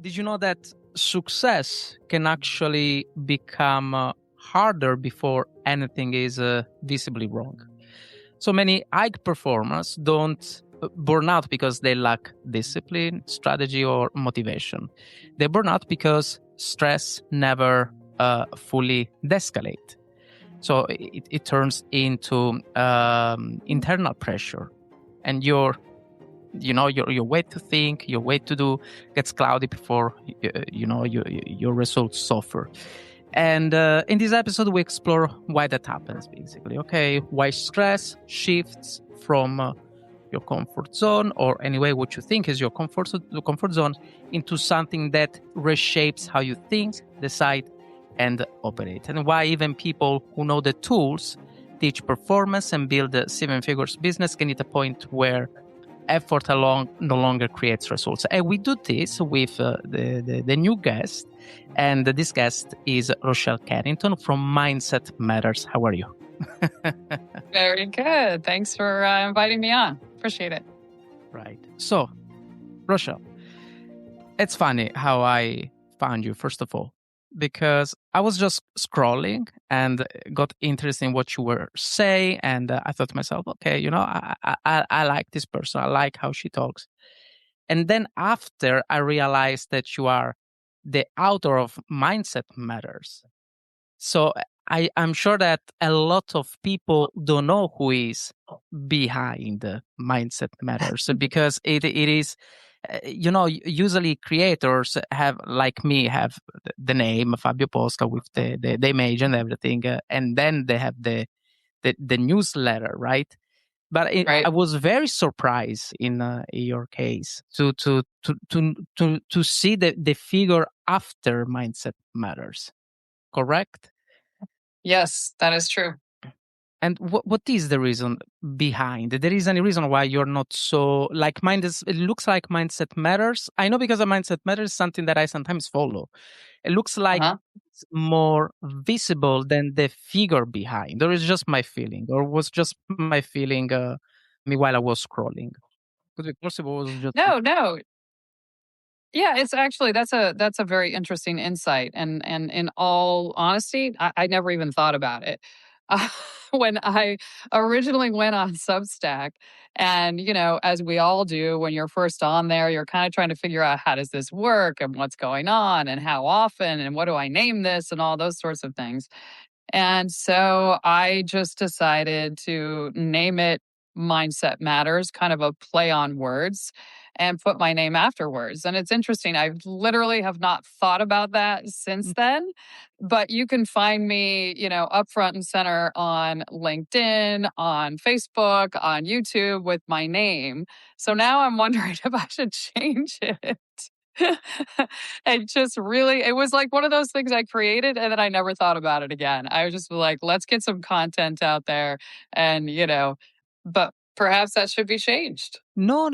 Did you know that success can actually become harder before anything is visibly wrong? So many high performers don't burn out because they lack discipline, strategy, or motivation. They burn out because stress never fully de-escalate. So it turns into internal pressure, and your way to think, your way to do gets cloudy before your results suffer. And in this episode, we explore why that happens, basically. Okay, why stress shifts from your comfort zone, or anyway, what you think is your comfort zone, into something that reshapes how you think, decide, and operate. And why even people who know the tools, teach performance, and build a seven figures business can hit a point where effort alone no longer creates results. And we do this with the new guest. And this guest is Rochelle Carrington from Mindset Matters. How are you? Very good. Thanks for inviting me on. Appreciate it. Right. So, Rochelle, it's funny how I found you, first of all, because I was just scrolling and got interested in what you were saying. And I thought to myself, okay, I like this person. I like how she talks. And then after I realized that you are the author of Mindset Matters. So I'm sure that a lot of people don't know who is behind Mindset Matters because it is, usually creators have, like me, have the name Fabio Posca with the image and everything. And then they have the newsletter, right? But Right. I was very surprised in your case to see the figure after Mindset Matters. Correct? Yes, that is true. And what is the reason behind? There is any reason why you're not so like minded? It looks like Mindset Matters. I know because a Mindset Matters is something that I sometimes follow. It looks like it's more visible than the figure behind. Or is just my feeling, or was just my feeling me while I was scrolling? Because it possible was just No. Yeah, it's actually that's a very interesting insight. And in all honesty, I never even thought about it. When I originally went on Substack, and as we all do, when you're first on there, you're kind of trying to figure out how does this work and what's going on and how often and what do I name this and all those sorts of things. And so I just decided to name it Mindset Matters, kind of a play on words, and put my name afterwards. And it's interesting. I literally have not thought about that since then, but you can find me, up front and center on LinkedIn, on Facebook, on YouTube with my name. So now I'm wondering if I should change it. It was like one of those things I created and then I never thought about it again. I was just like, let's get some content out there and, but perhaps that should be changed. No.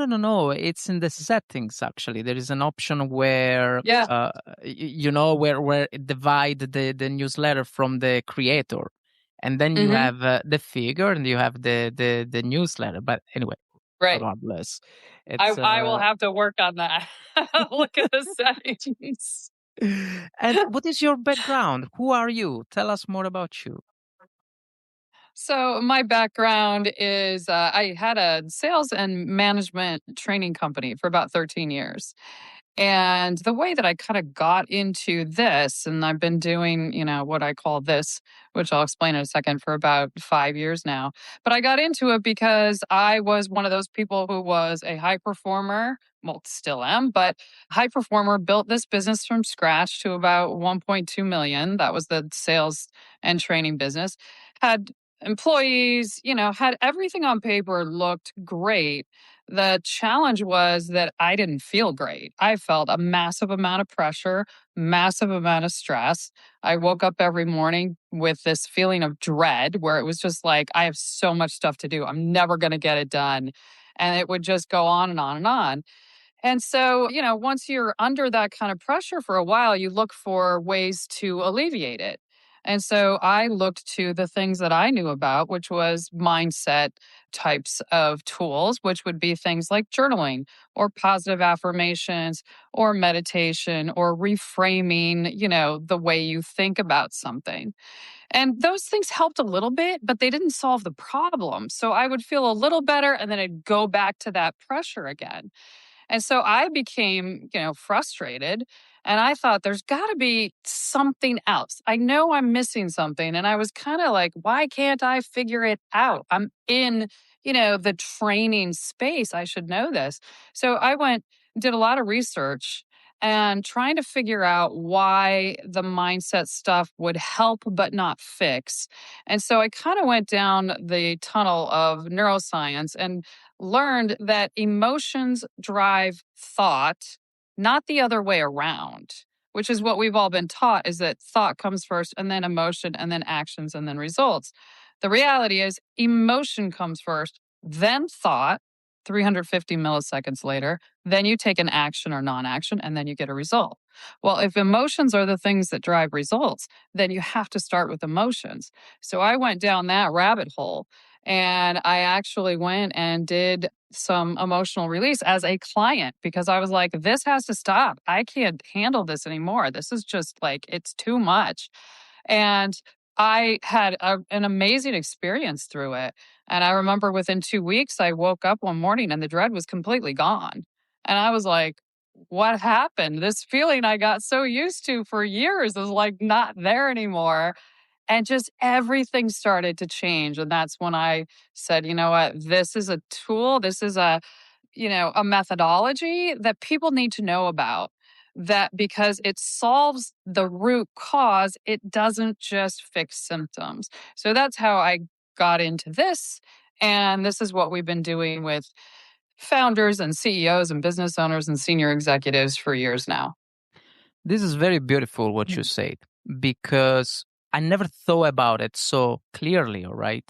It's in the settings. Actually, there is an option where Yeah. where it divide the newsletter from the creator, and then you have the figure and you have the newsletter. But anyway, Right. regardless, I will have to work on that. Look at the settings. And what is your background? Who are you? Tell us more about you. So my background is I had a sales and management training company for about 13 years. And the way that I kind of got into this, and I've been doing, what I call this, which I'll explain in a second, for about 5 years now. But I got into it because I was one of those people who was a high performer. Well, still am, but high performer, built this business from scratch to about 1.2 million. That was the sales and training business. Had employees, had everything on paper, looked great. The challenge was that I didn't feel great. I felt a massive amount of pressure, massive amount of stress. I woke up every morning with this feeling of dread where it was just like, I have so much stuff to do. I'm never going to get it done. And it would just go on and on and on. And so, once you're under that kind of pressure for a while, you look for ways to alleviate it. And so I looked to the things that I knew about, which was mindset types of tools, which would be things like journaling or positive affirmations or meditation or reframing, the way you think about something. And those things helped a little bit, but they didn't solve the problem. So I would feel a little better and then I'd go back to that pressure again. And so I became, frustrated. And I thought there's got to be something else. I know I'm missing something. And I was kind of like, why can't I figure it out? I'm in, the training space. I should know this. So I did a lot of research and trying to figure out why the mindset stuff would help but not fix. And so I kind of went down the tunnel of neuroscience and learned that emotions drive thought, not the other way around, which is what we've all been taught is that thought comes first and then emotion and then actions and then results. The reality is emotion comes first, then thought, 350 milliseconds later, then you take an action or non action, and then you get a result. Well, if emotions are the things that drive results, then you have to start with emotions. So I went down that rabbit hole and I actually went and did some emotional release as a client because I was like, this has to stop. I can't handle this anymore. This is just like, it's too much. And I had an amazing experience through it. And I remember within 2 weeks, I woke up one morning and the dread was completely gone. And I was like, what happened? This feeling I got so used to for years is like not there anymore. And just everything started to change. And that's when I said, you know what, this is a tool, this is a methodology that people need to know about. That because it solves the root cause, it doesn't just fix symptoms. So that's how I got into this. And this is what we've been doing with founders and CEOs and business owners and senior executives for years now. This is very beautiful what you said, because I never thought about it so clearly, all right?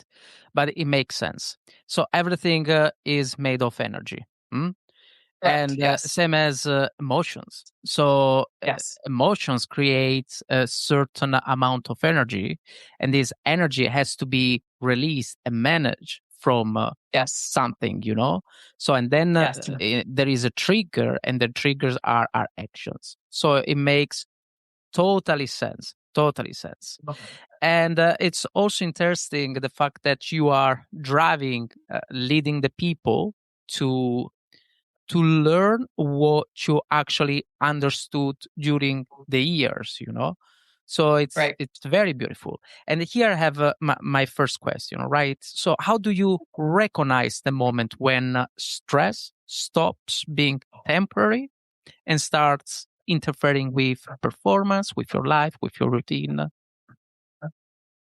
But it makes sense. So everything is made of energy. Hmm? Correct. And Yes. same as emotions. So Yes. emotions create a certain amount of energy, and this energy has to be released and managed from Yes. something. So and then Yes. there is a trigger, and the triggers are our actions. So it makes totally sense. And it's also interesting the fact that you are driving, leading the people to learn what you actually understood during the years. So it's Right. it's very beautiful. And here I have my first question, right? So how do you recognize the moment when stress stops being temporary and starts interfering with performance, with your life, with your routine?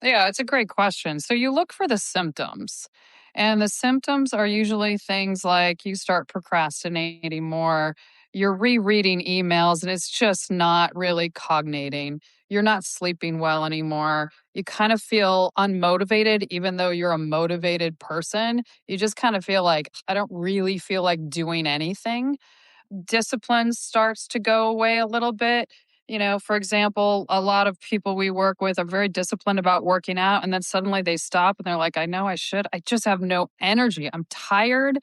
Yeah, it's a great question. So you look for the symptoms, and the symptoms are usually things like you start procrastinating more, you're rereading emails, and it's just not really cognating. You're not sleeping well anymore. You kind of feel unmotivated, even though you're a motivated person. You just kind of feel like, I don't really feel like doing anything. Discipline starts to go away a little bit. For example, a lot of people we work with are very disciplined about working out, and then suddenly they stop and they're like, I know I should. I just have no energy. I'm tired.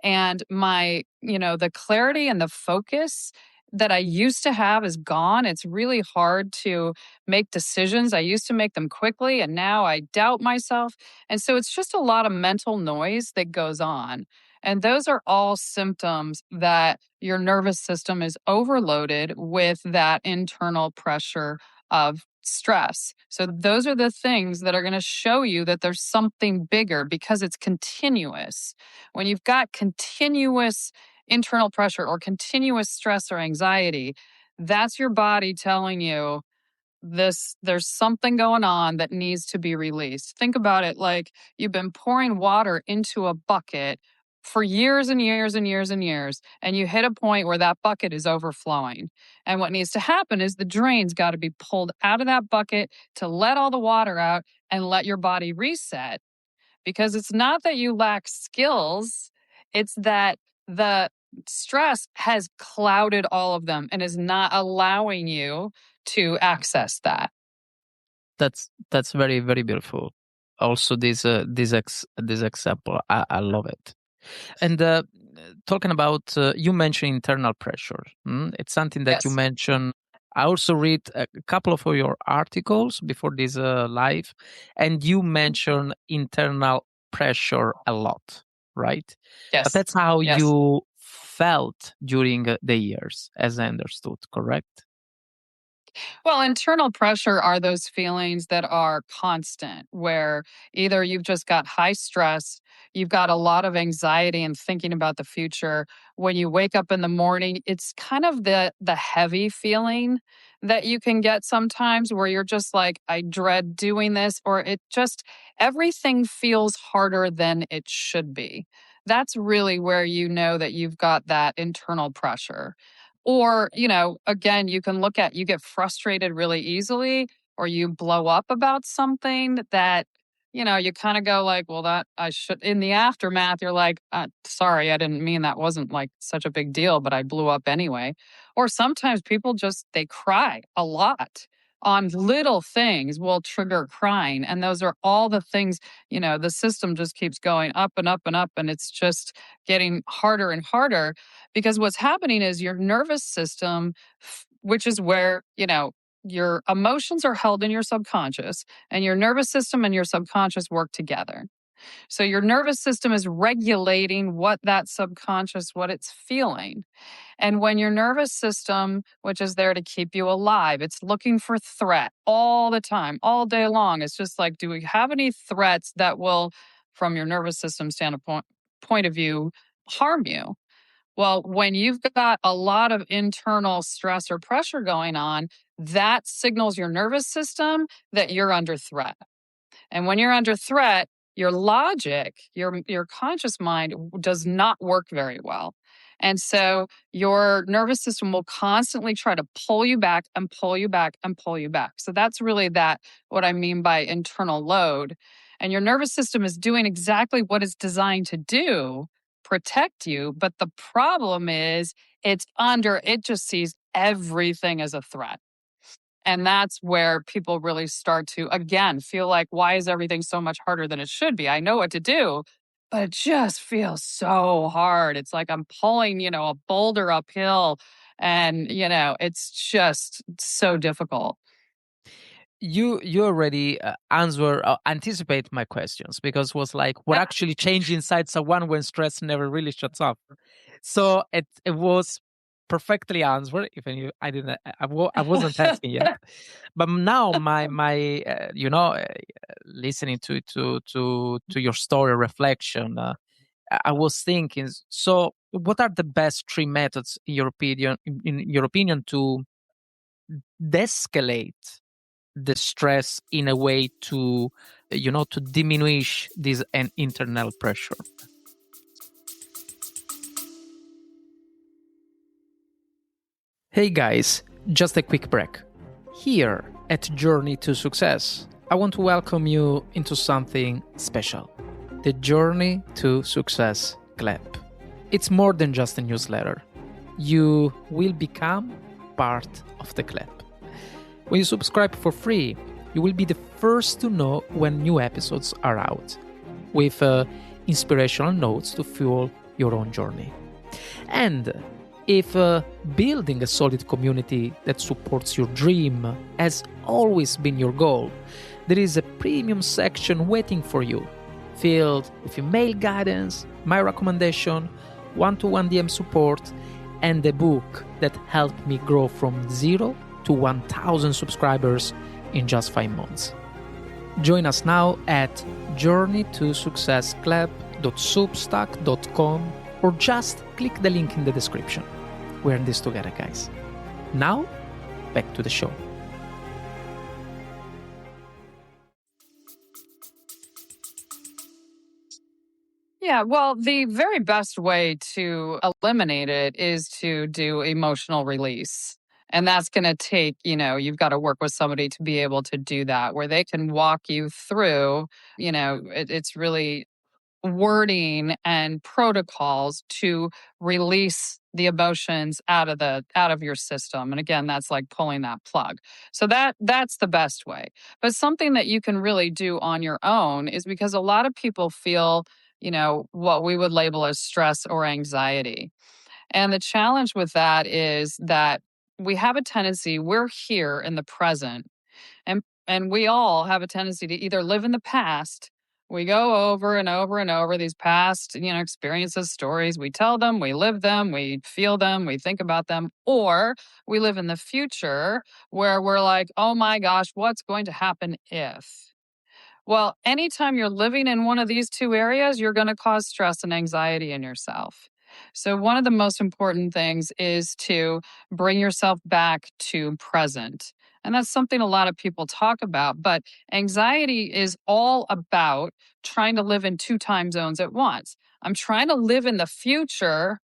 And the clarity and the focus that I used to have is gone. It's really hard to make decisions. I used to make them quickly, and now I doubt myself. And so it's just a lot of mental noise that goes on. And those are all symptoms that your nervous system is overloaded with that internal pressure of stress. So, those are the things that are going to show you that there's something bigger because it's continuous. When you've got continuous internal pressure or continuous stress or anxiety, that's your body telling you there's something going on that needs to be released. Think about it like you've been pouring water into a bucket for years and years and years and years, and you hit a point where that bucket is overflowing. And what needs to happen is the drain's got to be pulled out of that bucket to let all the water out and let your body reset, because it's not that you lack skills, it's that the stress has clouded all of them and is not allowing you to access that. That's very, very beautiful. Also, this example, I love it. And talking about, you mentioned internal pressure. It's something that you Yes. mentioned. I also read a couple of your articles before this live, and you mentioned internal pressure a lot, right? But Yes. that's how Yes. you felt during the years, as I understood, correct? Well, internal pressure are those feelings that are constant, where either you've just got high stress, you've got a lot of anxiety and thinking about the future. When you wake up in the morning, it's kind of the heavy feeling that you can get sometimes where you're just like, I dread doing this, or it just everything feels harder than it should be. That's really where you know that you've got that internal pressure. Or, again, you can look at you get frustrated really easily or you blow up about something that, you kind of go like, well, that I should, in the aftermath, you're like, sorry, I didn't mean that wasn't like such a big deal, but I blew up anyway. Or sometimes people just, they cry a lot on little things will trigger crying. And those are all the things, the system just keeps going up and up and up. And it's just getting harder and harder because what's happening is your nervous system, which is where, your emotions are held in your subconscious, and your nervous system and your subconscious work together. So your nervous system is regulating what that subconscious, what it's feeling. And when your nervous system, which is there to keep you alive, it's looking for threat all the time, all day long. It's just like, do we have any threats that will, from your nervous system standpoint point of view, harm you? Well, when you've got a lot of internal stress or pressure going on, that signals your nervous system that you're under threat. And when you're under threat, your logic, your conscious mind does not work very well. And so your nervous system will constantly try to pull you back and pull you back and pull you back. So that's really that what I mean by internal load. And your nervous system is doing exactly what it's designed to do, protect you, but the problem is it just sees everything as a threat. And that's where people really start to, again, feel like, why is everything so much harder than it should be? I know what to do, but it just feels so hard. It's like I'm pulling, a boulder uphill and, it's just so difficult. You already anticipate my questions, because it was like, what actually changed inside someone when stress never really shuts off? So it was perfectly answered. Even you, I didn't, I wasn't asking yet. But now my listening to your story reflection, I was thinking. So, what are the best three methods in your opinion, to de-escalate the stress in a way to, to diminish this an internal pressure? Hey guys, just a quick break. Here at Journey to Success, I want to welcome you into something special: the Journey to Success Club. It's more than just a newsletter. You will become part of the club. When you subscribe for free, you will be the first to know when new episodes are out, with inspirational notes to fuel your own journey. And if building a solid community that supports your dream has always been your goal, there is a premium section waiting for you, filled with email guidance, my recommendation, one-to-one DM support, and a book that helped me grow from 0 to 1,000 subscribers in just 5 months. Join us now at journeytosuccessclub.substack.com, or just click the link in the description. We're in this together, guys. Now, back to the show. Yeah, well, the very best way to eliminate it is to do emotional release. And that's going to take, you've got to work with somebody to be able to do that, where they can walk you through, it's really wording and protocols to release the emotions out of your system. And again, that's like pulling that plug. So that's the best way. But something that you can really do on your own is because a lot of people feel, what we would label as stress or anxiety. And the challenge with that is that we have a tendency, we're here in the present, and we all have a tendency to either live in the past. We go over and over and over these past, experiences, stories. We tell them, we live them, we feel them, we think about them, or we live in the future where we're like, oh my gosh, what's going to happen if? Well, anytime you're living in one of these two areas, you're going to cause stress and anxiety in yourself. So, one of the most important things is to bring yourself back to present. And that's something a lot of people talk about. But anxiety is all about trying to live in two time zones at once. I'm trying to live in the future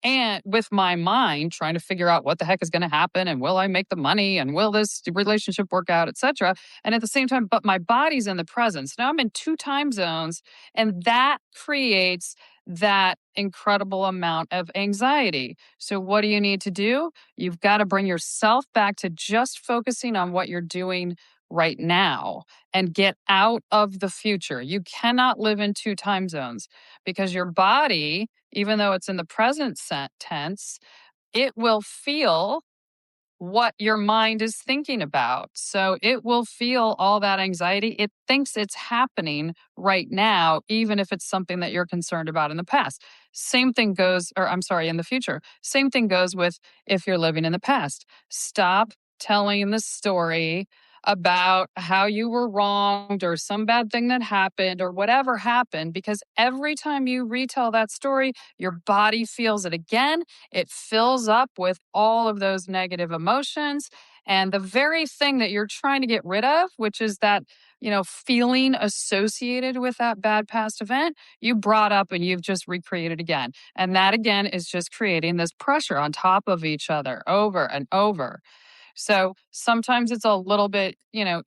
and with my mind trying to figure out what the heck is going to happen and will I make the money and will this relationship work out, etc. And at the same time, but my body's in the present. So now I'm in two time zones, and that creates that incredible amount of anxiety. So what do you need to do? You've got to bring yourself back to just focusing on what you're doing right now and get out of the future. You cannot live in two time zones because your body, even though it's in the present tense, it will feel what your mind is thinking about. So it will feel all that anxiety. It thinks it's happening right now, even if it's something that you're concerned about in the past. Same thing goes, or I'm sorry, in the future. Same thing goes with if you're living in the past. Stop telling the story about how you were wronged or some bad thing that happened or whatever happened, because every time you retell that story, your body feels it again. It fills up with all of those negative emotions. And the very thing that you're trying to get rid of, which is that, feeling associated with that bad past event, you brought up and you've just recreated again. And that again is just creating this pressure on top of each other over and over. So sometimes it's a little bit,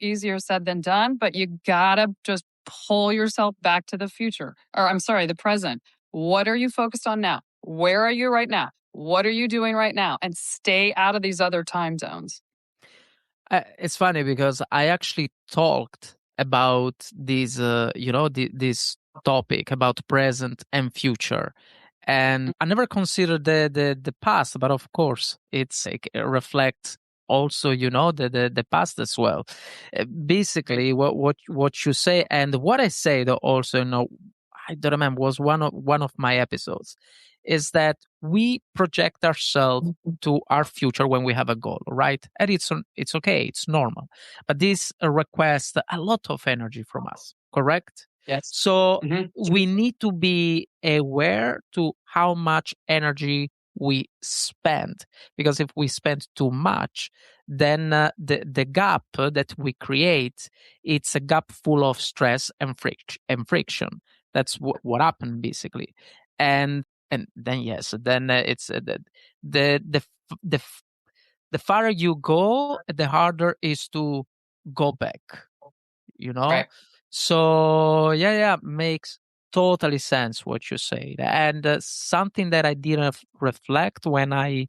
easier said than done, but you gotta just pull yourself back to the future, or I'm sorry, the present. What are you focused on now? Where are you right now? What are you doing right now? And stay out of these other time zones. It's funny because I actually talked about this, this topic about present and future, and I never considered the past, but of course, it reflects also, the past as well. Basically, what you say and what I say, though, also, I don't remember, was one of my episodes, is that we project ourselves to our future when we have a goal, right? And it's okay, it's normal, but this requests a lot of energy from us, correct? Yes. So we need to be aware to how much energy we spend, because if we spend too much, then the gap that we create, it's a gap full of stress and friction. That's what happened, basically. And then yes, then it's the the farther you go, the harder is to go back, Right. So yeah, makes totally sense what you say. And something that I didn't reflect when I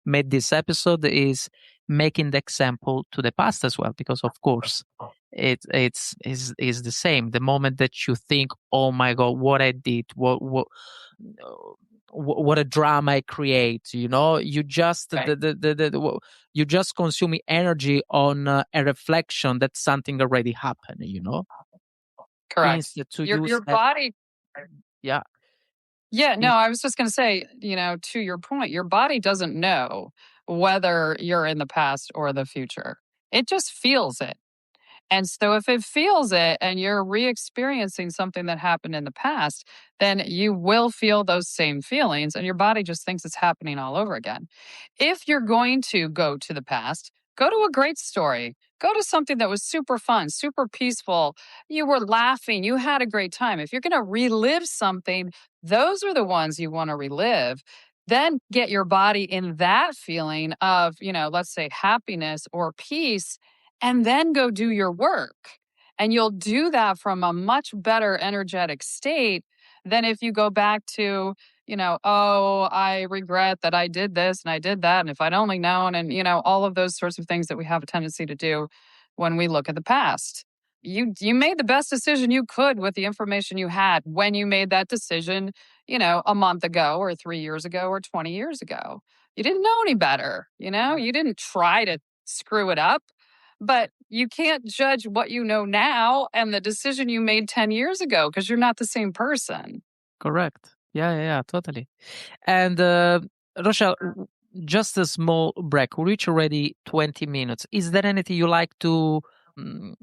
made this episode is making the example to the past as well, because of course it's the same. The moment that you think, oh my god, what I did, what a drama I create, you just Right. you just consuming energy on a reflection that something already happened, Correct. instead to Your use your that. body. Yeah. Yeah, no, I was just going to say, to your point, your body doesn't know whether you're in the past or the future. It just feels it. And so if it feels it and you're re-experiencing something that happened in the past, then you will feel those same feelings and your body just thinks it's happening all over again. If you're going to go to the past, go to a great story. Go to something that was super fun, super peaceful. You were laughing, you had a great time. If you're going to relive something, those are the ones you want to relive. Then get your body in that feeling of, let's say happiness or peace, and then go do your work. And you'll do that from a much better energetic state than if you go back to, oh, I regret that I did this and I did that. And if I'd only known, and, all of those sorts of things that we have a tendency to do when we look at the past. You made the best decision you could with the information you had when you made that decision, a month ago or 3 years ago or 20 years ago. You didn't know any better, you didn't try to screw it up, but you can't judge what you know now and the decision you made 10 years ago because you're not the same person. Correct. Yeah, totally. And Rochelle, just a small break. We reach already 20 minutes. Is there anything you like to mm,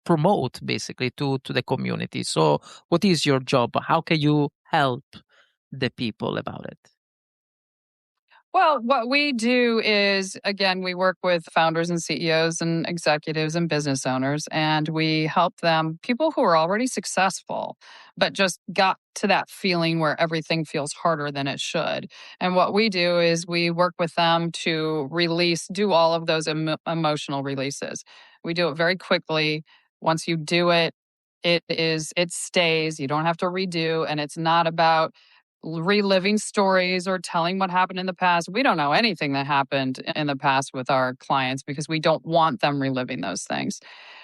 promote basically to the community? So what is your job? How can you help the people about it? Well, what we do is, again, we work with founders and CEOs and executives and business owners, and we help them, people who are already successful, but just got to that feeling where everything feels harder than it should. And what we do is we work with them to do all of those emotional releases. We do it very quickly. Once you do it, it stays. You don't have to redo, and it's not about reliving stories or telling what happened in the past. We don't know anything that happened in the past with our clients because we don't want them reliving those things.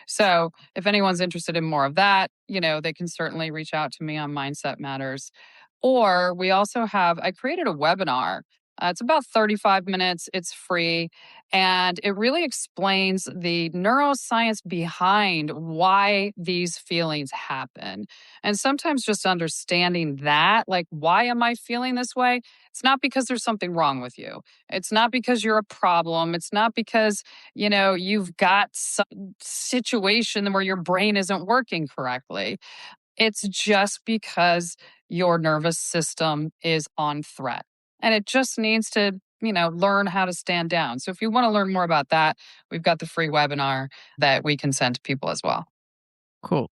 So, if anyone's interested in more of that, they can certainly reach out to me on Mindset Matters. Or we also I created a webinar. It's about 35 minutes. It's free. And it really explains the neuroscience behind why these feelings happen. And sometimes just understanding that, like, why am I feeling this way? It's not because there's something wrong with you. It's not because you're a problem. It's not because, you've got some situation where your brain isn't working correctly. It's just because your nervous system is on threat and it just needs to, learn how to stand down. So if you want to learn more about that, we've got the free webinar that we can send to people as well. Cool.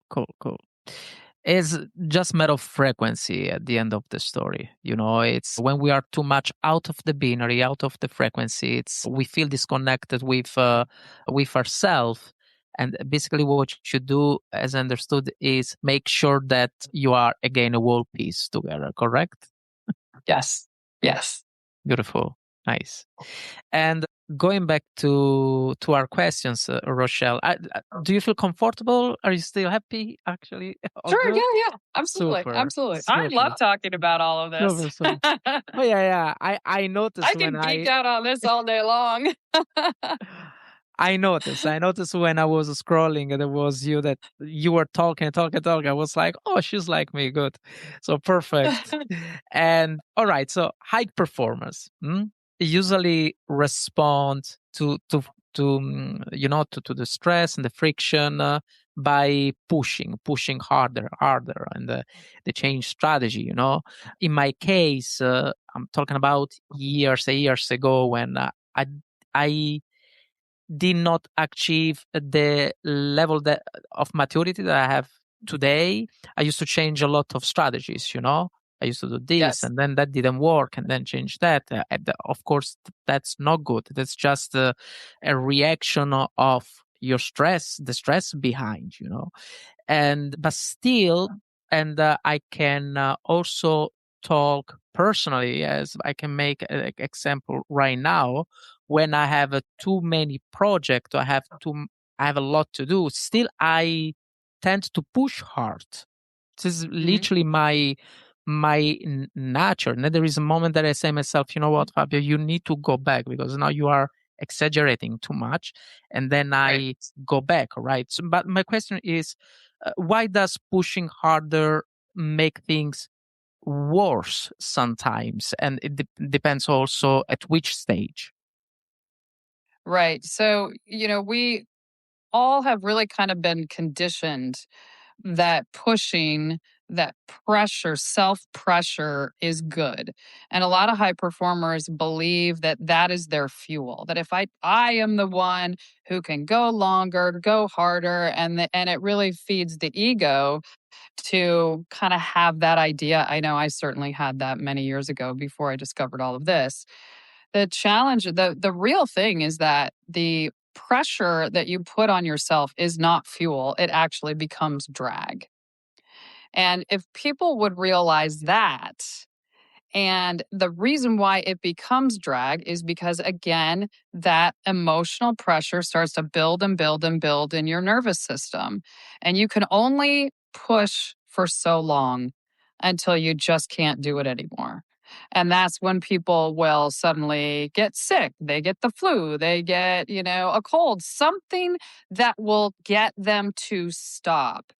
It's just matter of frequency at the end of the story. It's when we are too much out of the binary, out of the frequency, we feel disconnected with ourselves. And basically what you should do, as I understood, is make sure that you are again a whole piece together, correct? Yes. Yes. Beautiful. Nice. And going back to our questions, Rochelle, do you feel comfortable? Are you still happy? Actually, all Sure. good? Yeah. Absolutely. Super, Absolutely. I super, love talking about all of this. super. Oh yeah. I noticed I when can geek out on this all day long. I noticed when I was scrolling and it was you that you were talking. I was like, oh, she's like me. Good. So perfect. And all right. So high performers usually respond to the stress and the friction by pushing harder, and the change strategy. In my case, I'm talking about years ago when I did not achieve the level of maturity that I have today. I used to change a lot of strategies, I used to do this Yes. and then that didn't work and then change that. Of course, that's not good. That's just a reaction of your stress, the stress behind, but still, and I can also talk personally, as I can make an example right now. When I have too many projects, I have a lot to do. Still, I tend to push hard. This is literally my nature. And then there is a moment that I say myself, you know what, Fabio, you need to go back because now you are exaggerating too much. And then I go back, right? So, but my question is, why does pushing harder make things worse sometimes? And it depends also at which stage. Right. So, we all have really kind of been conditioned that pushing, that pressure, self pressure is good. And a lot of high performers believe that that is their fuel, that if I am the one who can go longer, go harder, and it really feeds the ego to kind of have that idea. I know I certainly had that many years ago before I discovered all of this. The challenge, the real thing is that the pressure that you put on yourself is not fuel. It actually becomes drag. And if people would realize that, and the reason why it becomes drag is because, again, that emotional pressure starts to build and build and build in your nervous system. And you can only push for so long until you just can't do it anymore. And that's when people will suddenly get sick. They get the flu, they get, a cold, something that will get them to stop,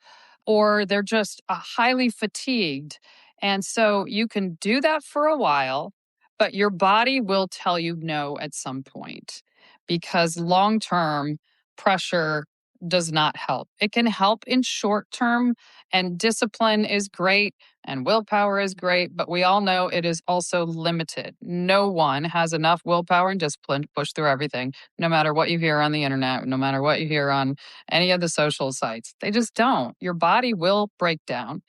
or they're just highly fatigued. And so you can do that for a while, but your body will tell you no at some point, because long term pressure does not help. It can help in short term, and discipline is great and willpower is great, but we all know it is also limited. No one has enough willpower and discipline to push through everything, no matter what you hear on the internet, no matter what you hear on any of the social sites. They just don't. Your body will break down.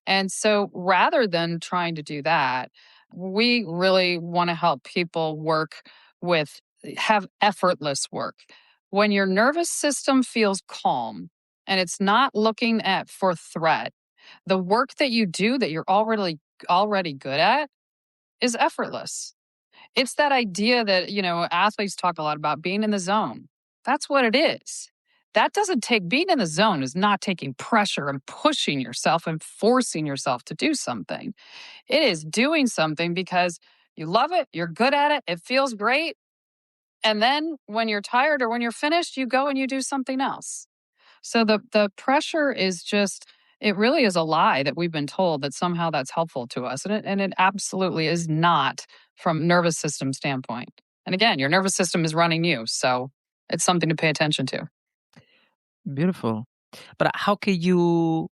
And so rather than trying to do that, we really want to help people have effortless work. When your nervous system feels calm and it's not looking for threat, the work that you do that you're already good at is effortless. It's that idea that, athletes talk a lot about being in the zone. That's what it is. That doesn't take being in the zone is not taking pressure and pushing yourself and forcing yourself to do something. It is doing something because you love it, you're good at it, it feels great. And then when you're tired or when you're finished, you go and you do something else. So the pressure is just, it really is a lie that we've been told that somehow that's helpful to us. And it absolutely is not from nervous system standpoint. And again, your nervous system is running you. So it's something to pay attention to. Beautiful. But how can you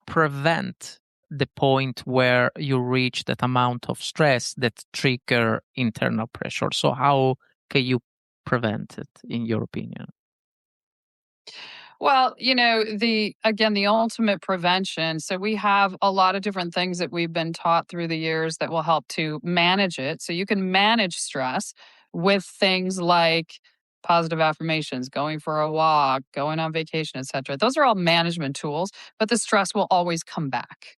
prevent the point where you reach that amount of stress that trigger internal pressure? So how can you prevent it, in your opinion? Well, the ultimate prevention. So we have a lot of different things that we've been taught through the years that will help to manage it. So you can manage stress with things like positive affirmations, going for a walk, going on vacation, etc. Those are all management tools, but the stress will always come back.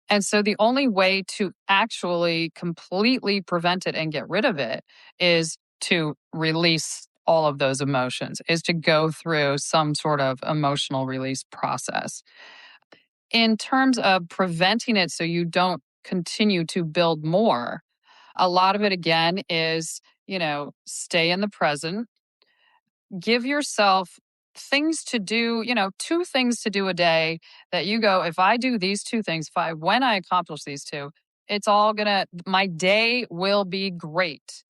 And so the only way to actually completely prevent it and get rid of it is to release all of those emotions, is to go through some sort of emotional release process. In terms of preventing it so you don't continue to build more, a lot of it again is, stay in the present, give yourself things to do, two things to do a day that you go, if I do these two things, when I accomplish these two, my day will be great.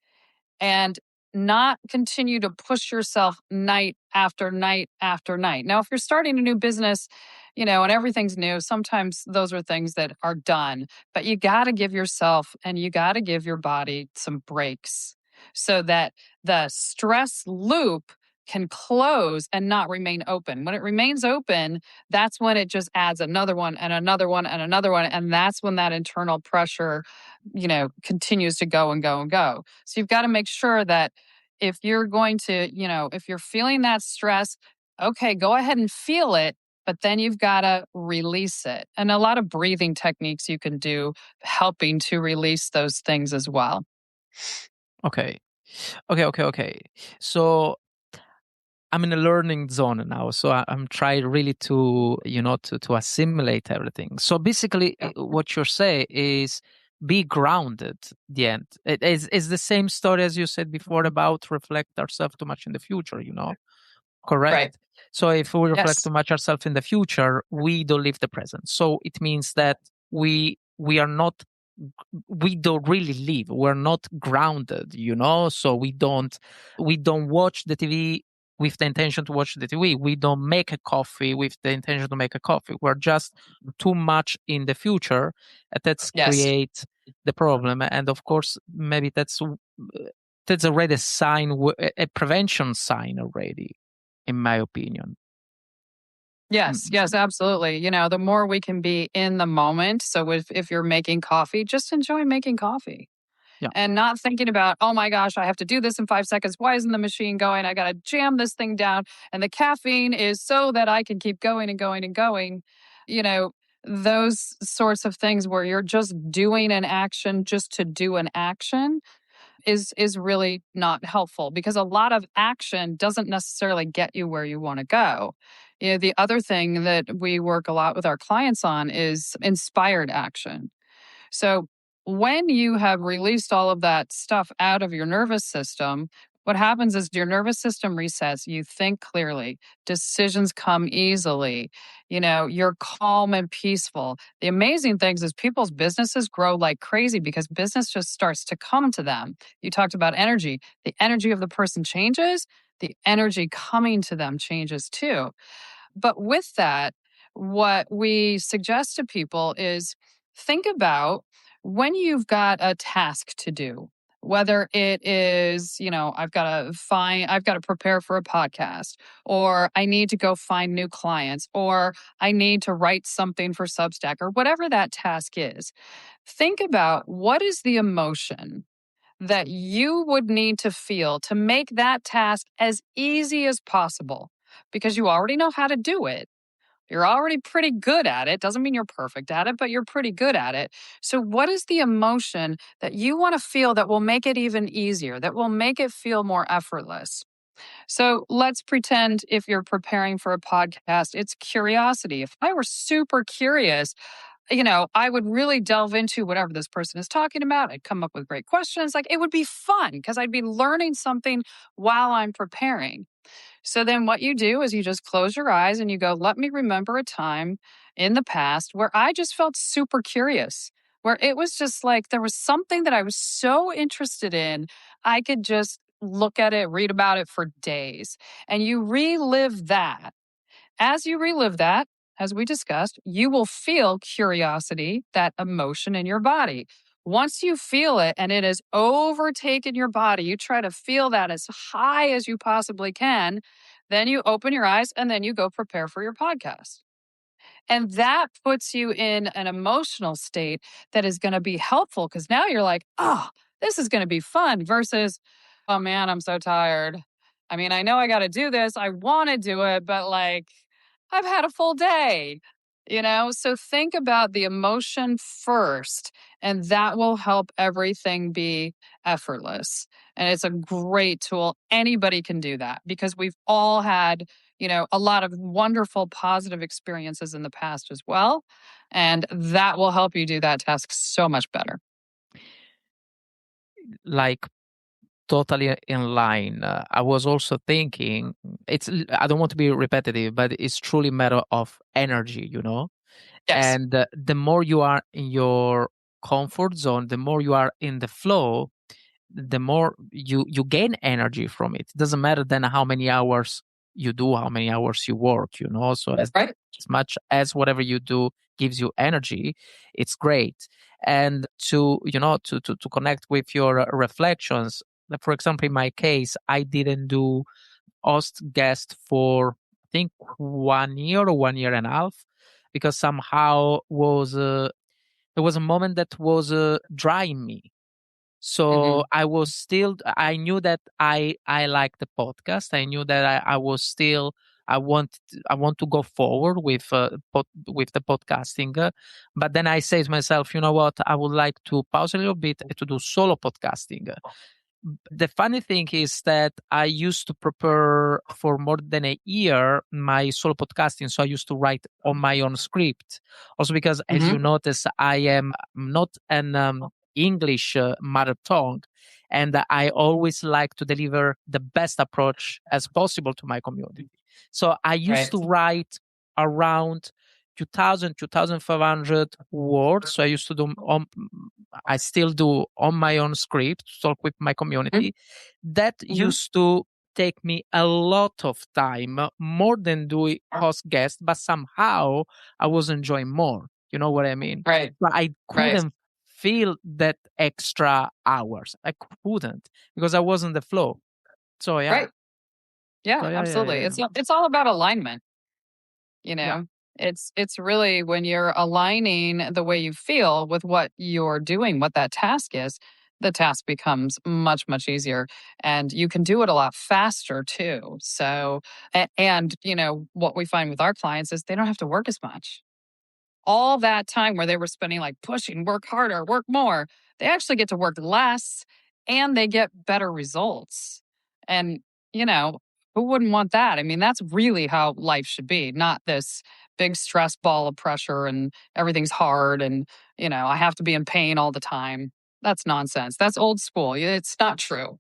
And not continue to push yourself night after night after night. Now, if you're starting a new business, and everything's new, sometimes those are things that are done, but you got to give yourself and you got to give your body some breaks so that the stress loop can close and not remain open. When it remains open, that's when it just adds another one and another one and another one. And that's when that internal pressure, continues to go and go and go. So you've got to make sure that if you're going to, if you're feeling that stress, okay, go ahead and feel it, but then you've got to release it. And a lot of breathing techniques you can do helping to release those things as well. Okay. Okay. So I'm in a learning zone now, so I'm trying really to, to assimilate everything. So basically, what you're saying is be grounded. The end. It's the same story as you said before about reflect ourselves too much in the future. Correct. Right. So if we reflect Yes. too much ourselves in the future, we don't live the present. So it means that we don't really live. We're not grounded. So we don't watch the TV with the intention to watch the TV. We don't make a coffee with the intention to make a coffee. We're just too much in the future. And that's Yes. create the problem. And of course, maybe that's already a sign, a prevention sign already, in my opinion. Yes, absolutely. The more we can be in the moment. So if you're making coffee, just enjoy making coffee. Yeah. And not thinking about, oh my gosh, I have to do this in 5 seconds. Why isn't the machine going? I got to jam this thing down. And the caffeine is so that I can keep going and going and going. those sorts of things where you're just doing an action just to do an action is really not helpful, because a lot of action doesn't necessarily get you where you want to go. The other thing that we work a lot with our clients on is inspired action. So when you have released all of that stuff out of your nervous system, what happens is your nervous system resets. You think clearly, decisions come easily, you're calm and peaceful. The amazing things is people's businesses grow like crazy because business just starts to come to them. You talked about energy. The energy of the person changes, the energy coming to them changes too. But with that, what we suggest to people is think about when you've got a task to do, whether it is, I've got to prepare for a podcast, or I need to go find new clients, or I need to write something for Substack, or whatever that task is. Think about what is the emotion that you would need to feel to make that task as easy as possible, because you already know how to do it. You're already pretty good at it. Doesn't mean you're perfect at it, but you're pretty good at it. So, what is the emotion that you want to feel that will make it even easier, that will make it feel more effortless? So, let's pretend if you're preparing for a podcast, it's curiosity. If I were super curious, I would really delve into whatever this person is talking about. I'd come up with great questions. Like, it would be fun because I'd be learning something while I'm preparing. So then what you do is you just close your eyes and you go, let me remember a time in the past where I just felt super curious, where it was just like there was something that I was so interested in. I could just look at it, read about it for days. And you relive that. As you relive that, as we discussed, you will feel curiosity, that emotion in your body. Once you feel it and it has overtaken your body, you try to feel that as high as you possibly can. Then you open your eyes and then you go prepare for your podcast. And that puts you in an emotional state that is going to be helpful, because now you're like, oh, this is going to be fun versus, oh man, I'm so tired. I mean, I know I got to do this. I want to do it, but like, I've had a full day, So think about the emotion first, and that will help everything be effortless. And it's a great tool. Anybody can do that because we've all had, a lot of wonderful positive experiences in the past as well. And that will help you do that task so much better. Like, totally in line. I was also thinking, I don't want to be repetitive, but it's truly a matter of energy. Yes. And the more you are in your comfort zone, the more you are in the flow, the more you gain energy from it. It doesn't matter then how many hours you do, how many hours you work. So Right. as much as whatever you do gives you energy, it's great. And to connect with your reflections, for example, in my case, I didn't do host guest for, I think, 1 year or 1.5 years, because somehow there was a moment that was drying me. So I knew that I like the podcast. I knew that I was still, I want to go forward with the podcasting. But then I say to myself, you know what? I would like to pause a little bit to do solo podcasting. The funny thing is that I used to prepare for more than a year my solo podcasting. So I used to write on my own script. Also because, as you notice, I am not an English mother tongue. And I always like to deliver the best approach as possible to my community. So I used to write around 2,500 words. So I used to do I still do on my own script to talk with my community. That used to take me a lot of time, more than doing host guest, but somehow I was enjoying more. You know what I mean? Right. But I couldn't feel that extra hours. I couldn't, because I was in the flow. So yeah. Right. Yeah, So, absolutely. yeah. It's all about alignment. Yeah. It's really when you're aligning the way you feel with what you're doing, what that task is, the task becomes much, much easier, and you can do it a lot faster too. So, and what we find with our clients is they don't have to work as much. all that time where they were spending like pushing, work harder, work more, they actually get to work less and they get better results. And, you know, who wouldn't want that? I mean, that's really how life should be, not this big stress ball of pressure and everything's hard and, I have to be in pain all the time. That's nonsense. That's old school. It's not true.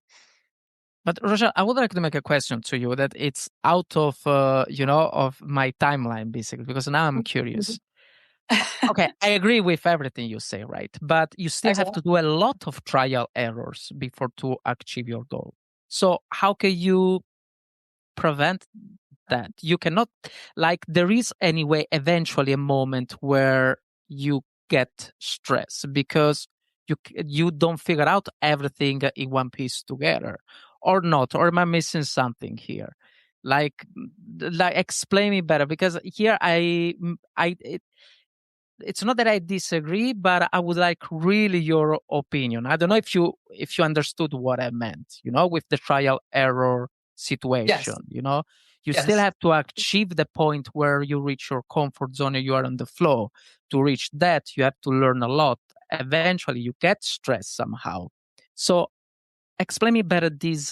But Rochelle, I would like to make a question to you that it's out of of my timeline basically because now I'm curious. Okay, I agree with everything you say, right? But you still have Excellent. to do a lot of trial errors before to achieve your goal. So how can you prevent that? You cannot, like, there is anyway eventually a moment where you get stress because you don't figure out everything in one piece together, or not, or am I missing something here? Like, explain me better because here it's not that I disagree, but I would like really your opinion. I don't know if you understood what I meant, with the trial error situation, Yes. You still Yes. have to achieve the point where you reach your comfort zone and you are on the flow. To reach that, you have to learn a lot. Eventually you get stressed somehow. So explain me better this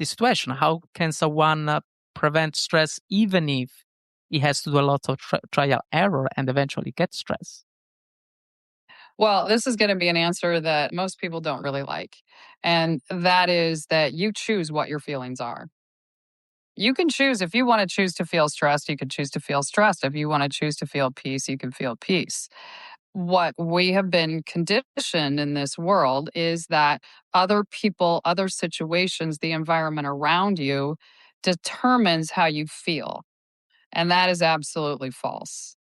situation. How can someone prevent stress even if he has to do a lot of trial error and eventually get stress? Well, this is going to be an answer that most people don't really like. And that is that you choose what your feelings are. You can choose if you want to choose to feel stressed, you can choose to feel stressed. If you want to choose to feel peace, you can feel peace. What we have been conditioned in this world is that other people, other situations, the environment around you determines how you feel. And that is absolutely false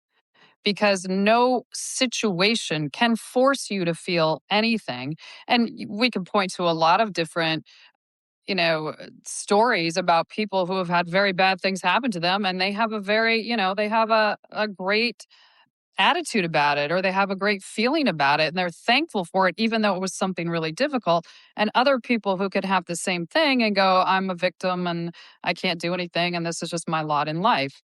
because no situation can force you to feel anything. And we can point to a lot of different, stories about people who have had very bad things happen to them and they have a very, they have a great attitude about it or they have a great feeling about it and they're thankful for it even though it was something really difficult, and other people who could have the same thing and go, I'm a victim and I can't do anything and this is just my lot in life.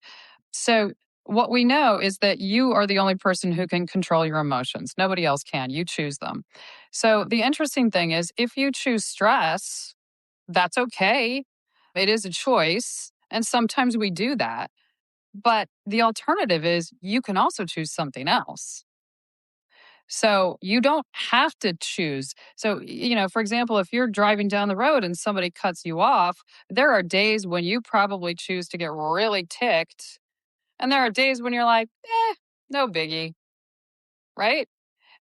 So what we know is that you are the only person who can control your emotions. Nobody else can. You choose them. So the interesting thing is if you choose stress, that's okay. It is a choice and sometimes we do that. But the alternative is you can also choose something else. So you don't have to choose. So, for example, if you're driving down the road and somebody cuts you off, there are days when you probably choose to get really ticked. And there are days when you're like, no biggie, right?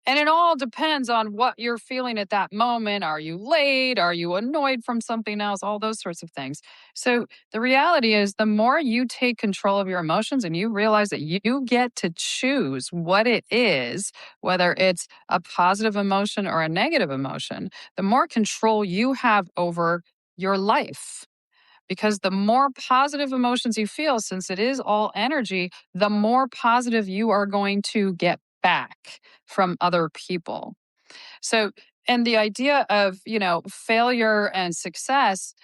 And it all depends on what you're feeling at that moment. Are you late? Are you annoyed from something else? All those sorts of things. So the reality is, the more you take control of your emotions and you realize that you get to choose what it is, whether it's a positive emotion or a negative emotion, the more control you have over your life. Because the more positive emotions you feel, since it is all energy, the more positive you are going to get back from other people. So, and the idea of, failure and success,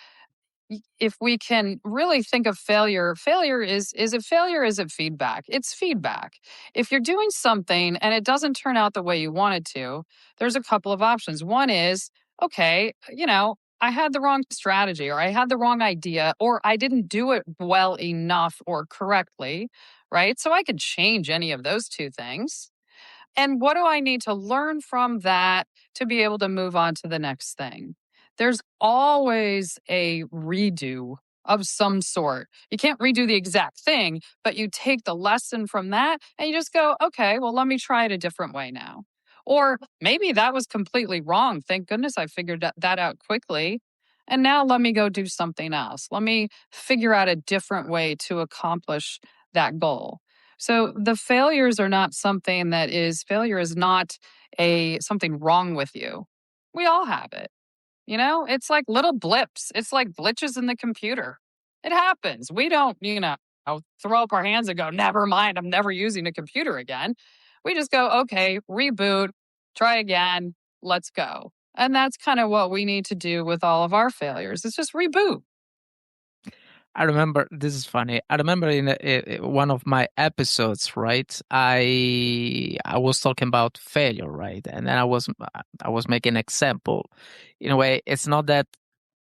if we can really think of failure is it failure, is it feedback? It's feedback. If you're doing something and it doesn't turn out the way you wanted to, there's a couple of options. One is, okay, I had the wrong strategy or I had the wrong idea or I didn't do it well enough or correctly, right? So I could change any of those two things. And what do I need to learn from that to be able to move on to the next thing? There's always a redo of some sort. You can't redo the exact thing, but you take the lesson from that and you just go, okay, well, let me try it a different way now. Or maybe that was completely wrong. Thank goodness I figured that out quickly. And now let me go do something else. Let me figure out a different way to accomplish that goal. So the failures are not something that is failure is not a something wrong with you. We all have it. It's like little blips. It's like glitches in the computer. It happens. We don't, throw up our hands and go, never mind, I'm never using a computer again. We just go, okay, reboot, try again, let's go. And that's kind of what we need to do with all of our failures. It's just reboot. I remember this is funny. I remember in one of my episodes, right? I was talking about failure, right? And then I was making an example. In a way, it's not that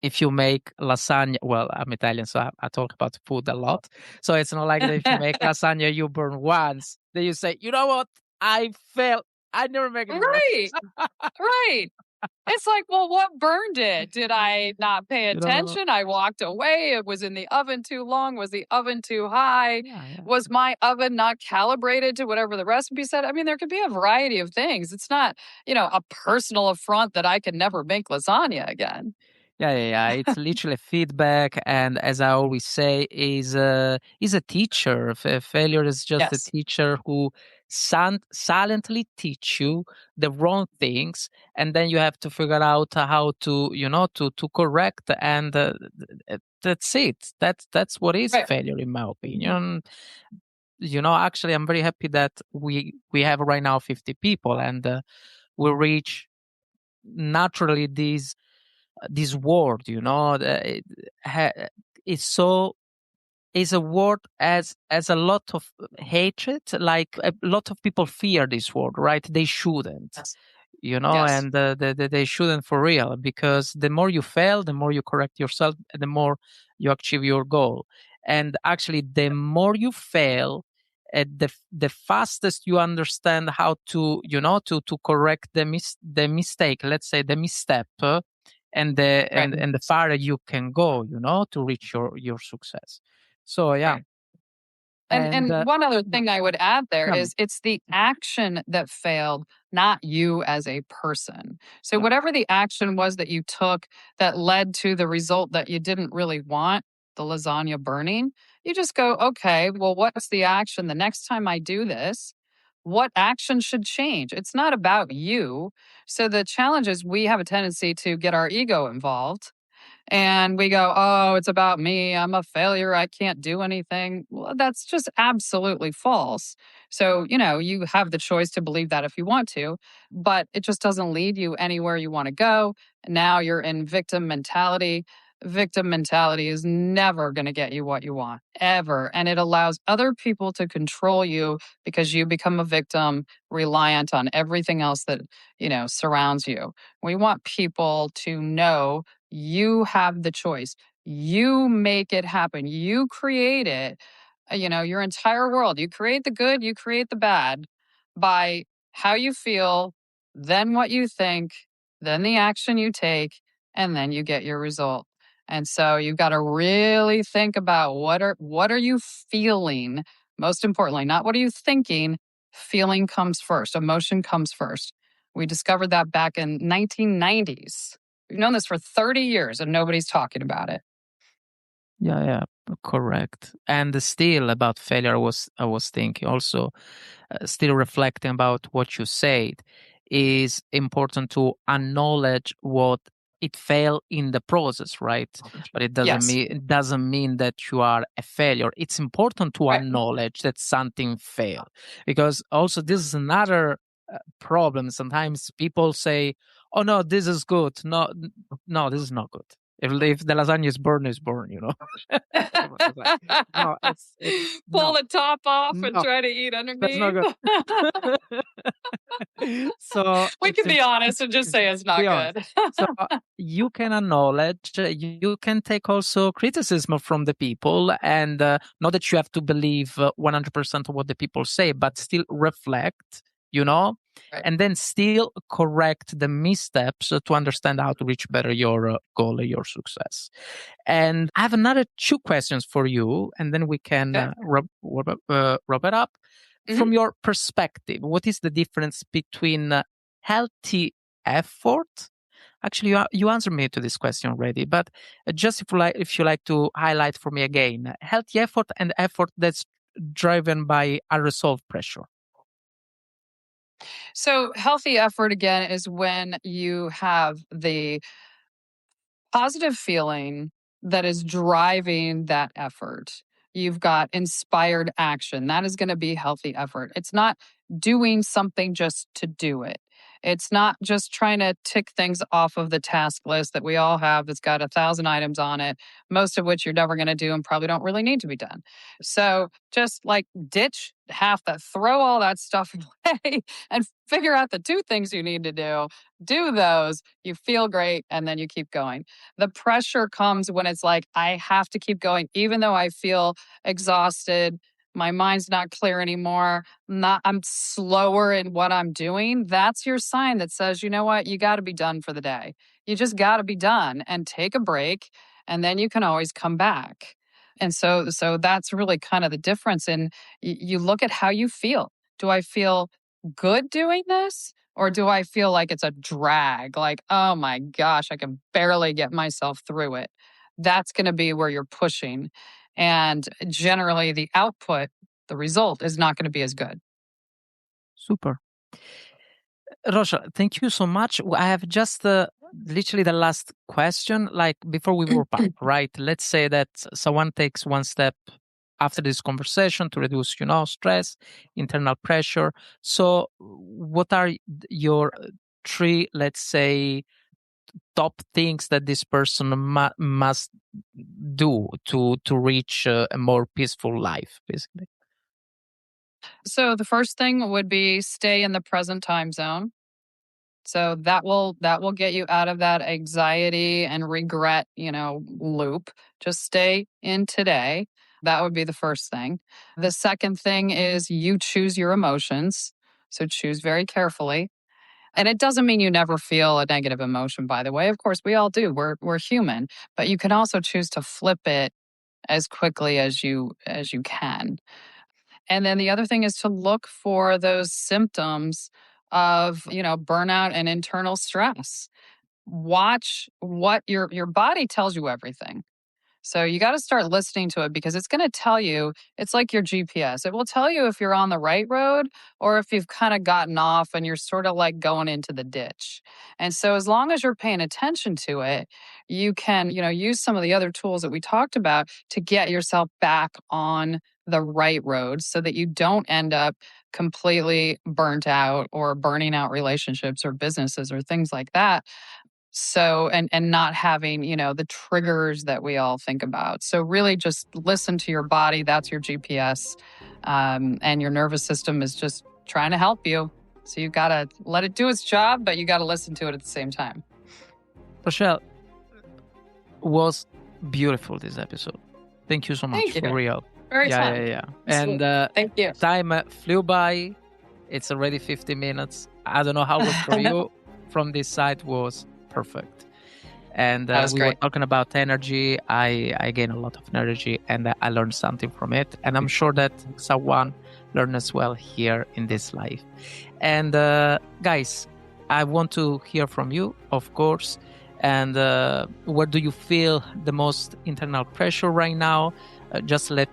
if you make lasagna. Well, I'm Italian, so I talk about food a lot. So it's not like that if you make lasagna, you burn once. Then you say, you know what? I failed. I never make it again. Right. Right. It's like, well, what burned it? Did I not pay You know? attention? I walked away. It was in the oven too long. Was the oven too high? Yeah, yeah. Was my oven not calibrated to whatever the recipe said? I mean, there could be a variety of things. It's not, a personal affront that I can never make lasagna again. Yeah. It's literally feedback, and as I always say, is a teacher. Failure is just a Yes. teacher who silently teach you the wrong things, and then you have to figure out how to, to correct. And that's it. That's what is Right. failure, in my opinion. Actually, I'm very happy that we have right now 50 people, and we reach naturally this word, it's so is a word as a lot of hatred. Like a lot of people fear this word, right? They shouldn't, Yes. Yes. and they shouldn't for real, because the more you fail, the more you correct yourself, and the more you achieve your goal. And actually, the more you fail, the fastest you understand how to, to correct the mistake. Let's say the misstep, and Right. the farther you can go, to reach your success. So yeah, Right. And and one other yeah, thing I would add there tell me. is it's the action that failed, not you as a person. So Yeah, whatever the action was that you took that led to the result that you didn't really want, the lasagna burning, you just go, okay, well, what's the action the next time I do this? What action should change? It's not about you. So the challenge is we have a tendency to get our ego involved and we go, oh, it's about me. I'm a failure. I can't do anything. Well, that's just absolutely false. So, you have the choice to believe that if you want to, but it just doesn't lead you anywhere you want to go. Now you're in victim mentality. Victim mentality is never going to get you what you want, ever. And it allows other people to control you because you become a victim reliant on everything else that, surrounds you. We want people to know you have the choice. You make it happen. You create it. Your entire world. You create the good, you create the bad by how you feel, then what you think, then the action you take, and then you get your result. And so you've got to really think about what are you feeling? Most importantly, not what are you thinking? Feeling comes first. Emotion comes first. We discovered that back in 1990s. We've known this for 30 years and nobody's talking about it. yeah, correct. And still about failure, I was thinking also, still reflecting about what you said, is important to acknowledge what it failed in the process, right? But Yes. it doesn't mean that you are a failure. It's important to Right. acknowledge that something failed, because also this is another problem. Sometimes people say, "Oh no, this is good." No, no, this is not good. If the lasagna is burn, it's burn. It's like, no, it's Pull no, the top off and no, try to eat that's not underneath. good. So We it's can be honest and just say it's be not honest. good. So you can acknowledge, you can take also criticism from the people, and not that you have to believe 100% of what the people say, but still reflect, Right. and then still correct the missteps to understand how to reach better your goal, your success. And I have another two questions for you, and then we can Okay. wrap it up. Mhm. From your perspective, what is the difference between healthy effort? Actually, you answered me to this question already, but just if you like to highlight for me again, healthy effort and effort that's driven by unresolved pressure. So, healthy effort again is when you have the positive feeling that is driving that effort. You've got inspired action. That is going to be healthy effort. It's not doing something just to do it. It's not just trying to tick things off of the task list that we all have that's got 1,000 items on it, most of which you're never going to do and probably don't really need to be done. So just like ditch half that, throw all that stuff away and figure out the 2 things you need to do those, you feel great, and then you keep going. The pressure comes when it's like, I have to keep going, even though I feel exhausted, my mind's not clear anymore, I'm slower in what I'm doing. That's your sign that says, you know what, you got to be done for the day. You just got to be done and take a break, and then you can always come back. And so that's really kind of the difference. And you look at how you feel. Do I feel good doing this? Or do I feel like it's a drag? Like, oh my gosh, I can barely get myself through it. That's going to be where you're pushing. And generally, the output, the result is not going to be as good. Super. Rochelle, thank you so much. I have just literally the last question, like before we wrap up, right? Let's say that someone takes one step after this conversation to reduce, stress, internal pressure. So what are your 3, let's say, top things that this person must do to reach a more peaceful life, basically? So the first thing would be stay in the present time zone. So that will get you out of that anxiety and regret, loop. Just stay in today. That would be the first thing. The second thing is you choose your emotions. So choose very carefully. And it doesn't mean you never feel a negative emotion, by the way. Of course, we all do. We're human, but you can also choose to flip it as quickly as you can. And then the other thing is to look for those symptoms of, burnout and internal stress. Watch what your body tells you everything. So you got to start listening to it because it's going to tell you, it's like your GPS. It will tell you if you're on the right road or if you've kind of gotten off and you're sort of like going into the ditch. And so as long as you're paying attention to it, you can, use some of the other tools that we talked about to get yourself back on the right road so that you don't end up completely burnt out or burning out relationships or businesses or things like that. So, and not having, the triggers that we all think about. So really just listen to your body. That's your GPS. And your nervous system is just trying to help you. So you got to let it do its job, but you got to listen to it at the same time. Rochelle, was beautiful this episode. Thank you so much. Thank you. For real. Very Yeah. And thank you. Time flew by. It's already 50 minutes. I don't know how it was for you. From this side was perfect. And we were talking about energy. I gained a lot of energy and I learned something from it. And I'm sure that someone learned as well here in this life. And guys, I want to hear from you, of course. And where do you feel the most internal pressure right now? Just let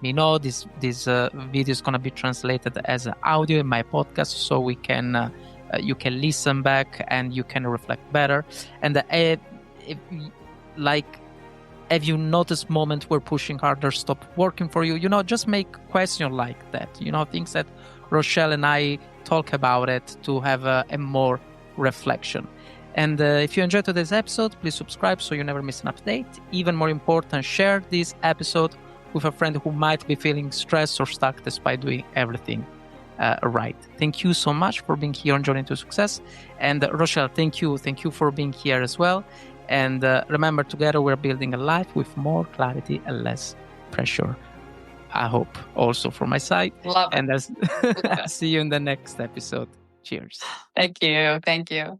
me know. This video is going to be translated as audio in my podcast, so we can you can listen back and you can reflect better. And have you noticed moment where pushing harder stop working for you? Just make questions like that. Things that Rochelle and I talk about it to have a more reflection. And if you enjoyed today's episode, please subscribe so you never miss an update. Even more important, share this episode with a friend who might be feeling stressed or stuck despite doing everything right. Thank you so much for being here on Journey to Success. And Rochelle, thank you for being here as well. And remember, together we're building a life with more clarity and less pressure. I hope also from my side. Love it. And I'll see you in the next episode. Cheers. Thank you.